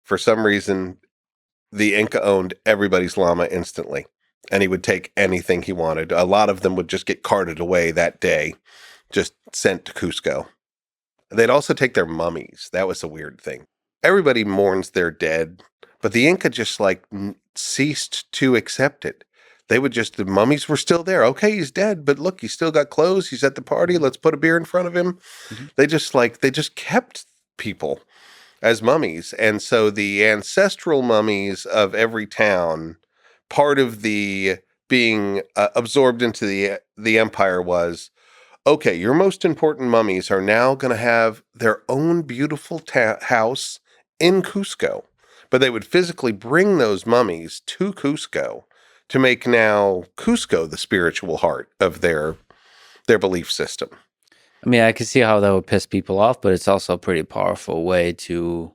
for some reason, the Inca owned everybody's llama instantly, and he would take anything he wanted. A lot of them would just get carted away that day, just sent to Cusco. They'd also take their mummies. That was a weird thing. Everybody mourns their dead, but the Inca just ceased to accept it. They would the mummies were still there. Okay, he's dead, but look, he's still got clothes. He's at the party. Let's put a beer in front of him. Mm-hmm. They just kept people as mummies. And so the ancestral mummies of every town, part of the being absorbed into the empire was, okay, your most important mummies are now going to have their own beautiful house in Cusco. But they would physically bring those mummies to Cusco to make now Cusco the spiritual heart of their belief system. I mean, I can see how that would piss people off, but it's also a pretty powerful way to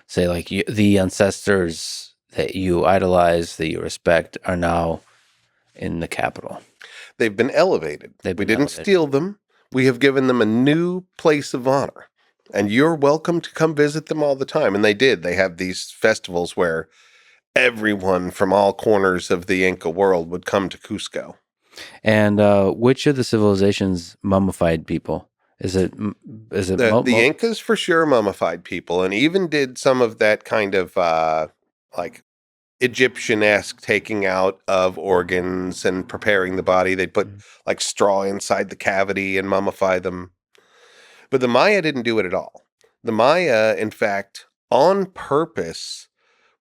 say, like, the ancestors that you idolize, that you respect, are now in the capital. They've been elevated. We didn't steal them. We have given them a new place of honor. And you're welcome to come visit them all the time. And they did. They have these festivals where everyone from all corners of the Inca world would come to Cusco. And which of the civilizations mummified people? Is it the Incas for sure mummified people, and even did some of that kind of like Egyptian-esque taking out of organs and preparing the body. They'd put like straw inside the cavity and mummify them. But the Maya didn't do it at all. The Maya, in fact, on purpose,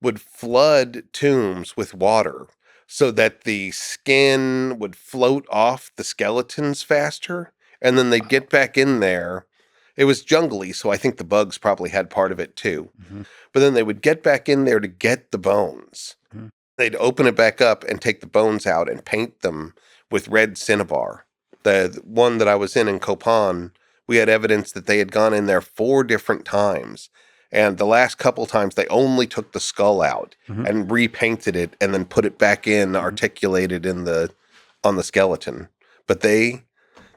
would flood tombs with water so that the skin would float off the skeletons faster, and then they'd get back in there. It was jungly, so I think the bugs probably had part of it too. Mm-hmm. But then they would get back in there to get the bones. Mm-hmm. They'd open it back up and take the bones out and paint them with red cinnabar. The one that I was in Copan, we had evidence that they had gone in there 4 different times. And the last couple times, they only took the skull out and repainted it and then put it back in, articulated on the skeleton. But they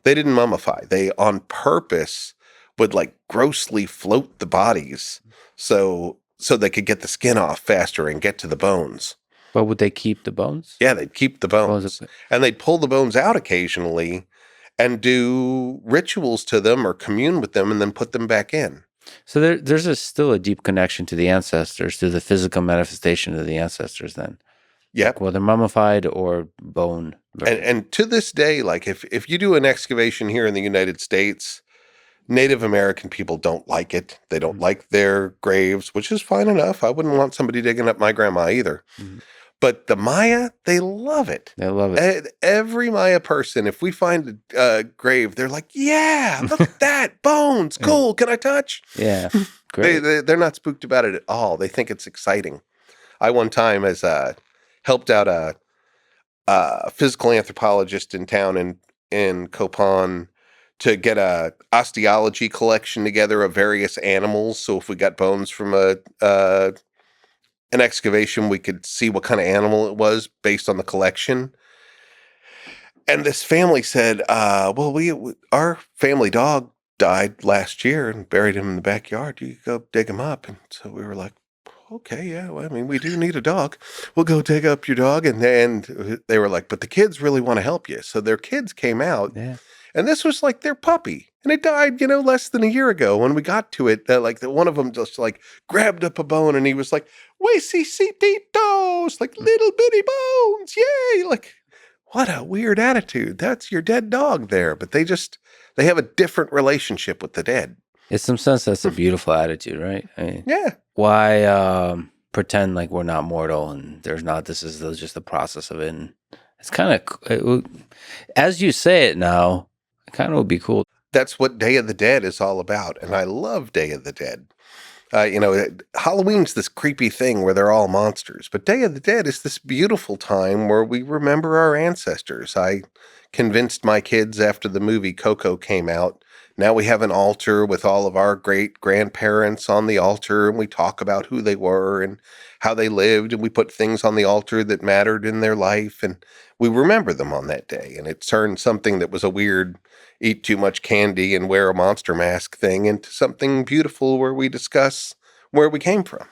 didn't mummify. They, on purpose, would like grossly float the bodies so they could get the skin off faster and get to the bones. But would they keep the bones? Yeah, they'd keep the bones. And they'd pull the bones out occasionally and do rituals to them or commune with them and then put them back in. So there's still a deep connection to the ancestors, to the physical manifestation of the ancestors then. Yeah. Like whether mummified or bone. And to this day, like if you do an excavation here in the United States, Native American people don't like it. They don't like their graves, which is fine enough. I wouldn't want somebody digging up my grandma either. Mm-hmm. But the Maya, they love it. They love it. Every Maya person, if we find a grave, they're like, yeah, look at that, bones, cool, can I touch? Yeah, great. They're not spooked about it at all. They think it's exciting. I one time helped out a physical anthropologist in town in Copan to get a osteology collection together of various animals. So if we got bones from an excavation, we could see what kind of animal it was based on the collection. And this family said, well, our family dog died last year and buried him in the backyard. You go dig him up. And so we were like, okay, yeah, well, I mean, we do need a dog. We'll go dig up your dog. And they were like, but the kids really want to help you. So their kids came out. Yeah. And this was like their puppy. And it died, less than a year ago. When we got to it, one of them just like grabbed up a bone and he was like, "Huesecitos," like little bitty bones. Yay. Like, what a weird attitude. That's your dead dog there. But they have a different relationship with the dead. In some sense, that's a beautiful attitude, right? I mean, yeah. Why pretend like we're not mortal and there's not, this is just the process of it. And it's kind of, as you say it now, it kind of would be cool. That's what Day of the Dead is all about. And I love Day of the Dead. Halloween's this creepy thing where they're all monsters. But Day of the Dead is this beautiful time where we remember our ancestors. I convinced my kids after the movie Coco came out. Now we have an altar with all of our great-grandparents on the altar, and we talk about who they were and how they lived, and we put things on the altar that mattered in their life, and we remember them on that day. And it turned something that was a weird eat too much candy and wear a monster mask thing into something beautiful where we discuss where we came from.